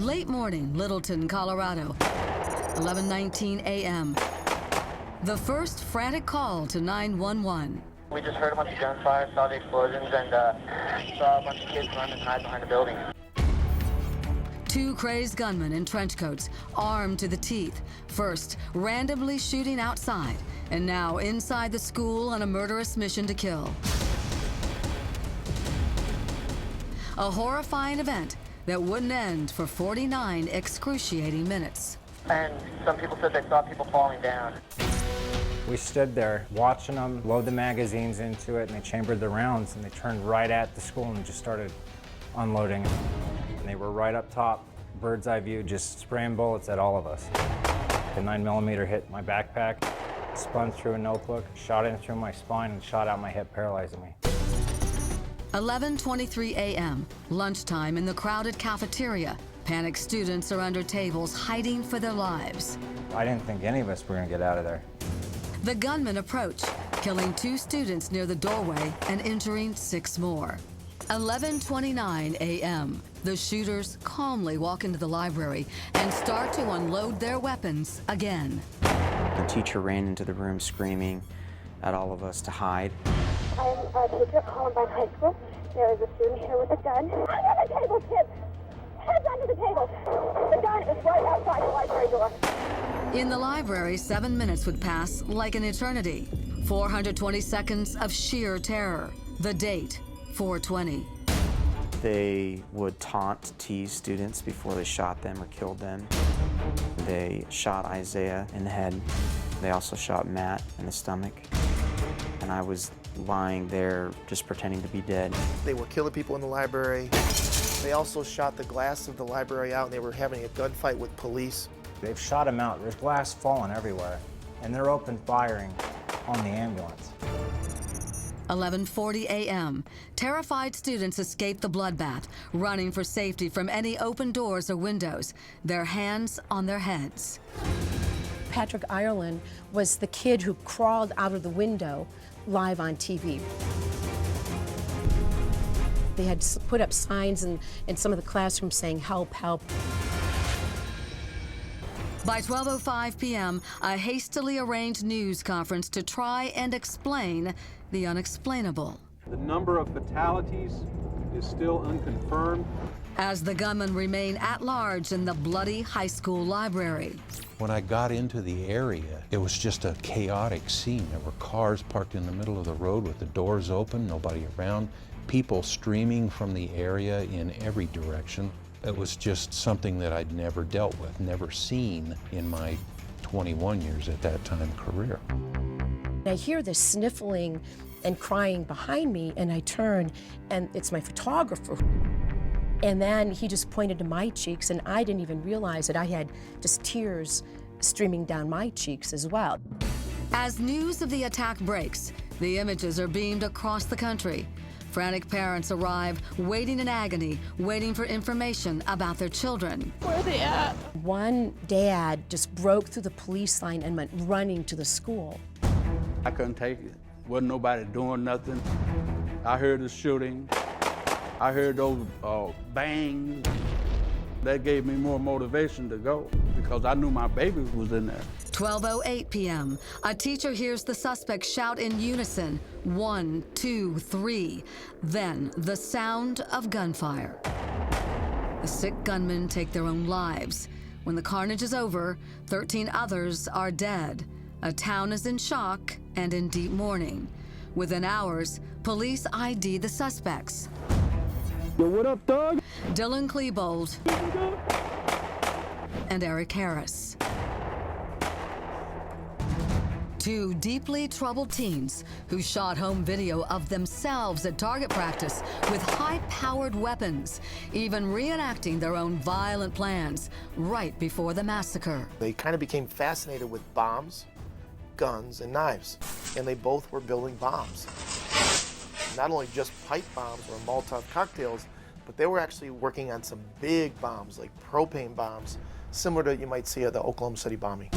Late morning, Littleton, Colorado, 11:19 a.m. The first frantic call to 911. We just heard a bunch of gunfire, saw the explosions, and saw a bunch of kids run and hide behind the building. Two crazed gunmen in trench coats, armed to the teeth, first randomly shooting outside, and now inside the school on a murderous mission to kill. A horrifying event that wouldn't end for 49 excruciating minutes. And some people said they saw people falling down. We stood there watching them load the magazines into it, and they chambered the rounds, and they turned right at the school and just started unloading. And they were right up top, bird's eye view, just spraying bullets at all of us. The 9mm hit my backpack, spun through a notebook, shot in through my spine, and shot out my hip, paralyzing me. 11:23 a.m., lunchtime in the crowded cafeteria. Panicked students are under tables, hiding for their lives. I didn't think any of us were gonna get out of there. The gunmen approach, killing 2 students near the doorway and injuring 6 more. 11:29 a.m., the shooters calmly walk into the library and start to unload their weapons again. The teacher ran into the room screaming at all of us to hide. I'm a teacher at Columbine High School. There is a student here with a gun. Under the table, kids! Heads under the table! The gun is right outside the library door. In the library, 7 minutes would pass like an eternity. 420 seconds of sheer terror. The date, 4/20. They would taunt, tease students before they shot them or killed them. They shot Isaiah in the head. They also shot Matt in the stomach. And I was lying there just pretending to be dead. They were killing people in the library. They also shot the glass of the library out, and they were having a gunfight with police. They've shot him out. There's glass falling everywhere, and they're open firing on the ambulance. 11:40 a.m. Terrified students escape the bloodbath, running for safety from any open doors or windows, their hands on their heads. Patrick Ireland was the kid who crawled out of the window live on TV. They had put up signs in some of the classrooms saying, "Help, help." By 12:05 p.m., a hastily arranged news conference to try and explain the unexplainable. The number of fatalities is still unconfirmed. As the gunmen remain at large in the bloody high school library. When I got into the area, it was just a chaotic scene. There were cars parked in the middle of the road with the doors open, nobody around, people streaming from the area in every direction. It was just something that I'd never dealt with, never seen in my 21 years at that time career. I hear this sniffling and crying behind me, and I turn, and it's my photographer. And then he just pointed to my cheeks, and I didn't even realize that I had just tears streaming down my cheeks as well. As news of the attack breaks, the images are beamed across the country. Frantic parents arrive, waiting in agony, waiting for information about their children. Where are they at? One dad just broke through the police line and went running to the school. I couldn't take it. Wasn't nobody doing nothing. I heard the shooting. I heard those bangs. That gave me more motivation to go because I knew my baby was in there. 12:08 p.m. A teacher hears the suspect shout in unison, 1, 2, 3. Then the sound of gunfire. The sick gunmen take their own lives. When the carnage is over, 13 others are dead. A town is in shock and in deep mourning. Within hours, police ID the suspects. Yo, what up, Doug? Dylan Klebold and Eric Harris. 2 deeply troubled teens who shot home video of themselves at target practice with high-powered weapons, even reenacting their own violent plans right before the massacre. They kind of became fascinated with bombs, guns, and knives, and they both were building bombs. Not only just pipe bombs or Molotov cocktails, but they were actually working on some big bombs, like propane bombs, similar to what you might see at the Oklahoma City bombing.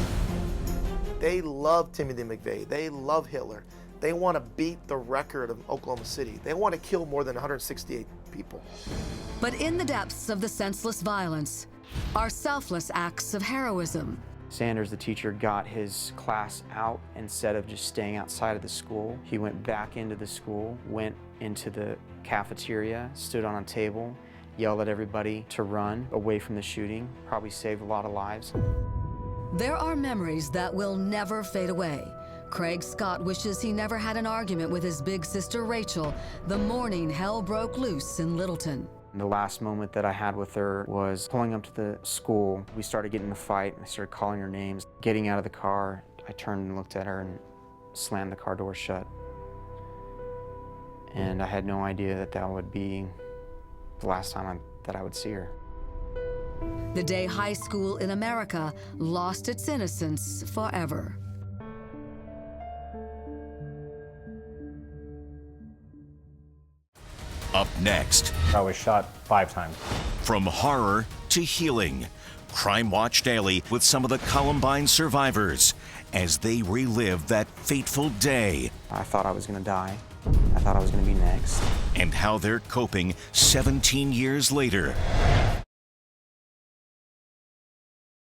They love Timothy McVeigh. They love Hitler. They want to beat the record of Oklahoma City. They want to kill more than 168 people. But in the depths of the senseless violence, are selfless acts of heroism. Sanders, the teacher, got his class out. Instead of just staying outside of the school, he went back into the school, went into the cafeteria, stood on a table, yelled at everybody to run away from the shooting. Probably saved a lot of lives. There are memories that will never fade away. Craig Scott wishes he never had an argument with his big sister Rachel the morning hell broke loose in Littleton. The last moment that I had with her was pulling up to the school. We started getting in a fight, and I started calling her names. Getting out of the car, I turned and looked at her and slammed the car door shut. And I had no idea that that would be the last time that I would see her. The day high school in America lost its innocence forever. Up next, I was shot 5 times. from horror to healing, Crime Watch Daily with some of the Columbine survivors as they relive that fateful day I thought I was gonna die. I thought I was gonna be next. and how they're coping 17 years later.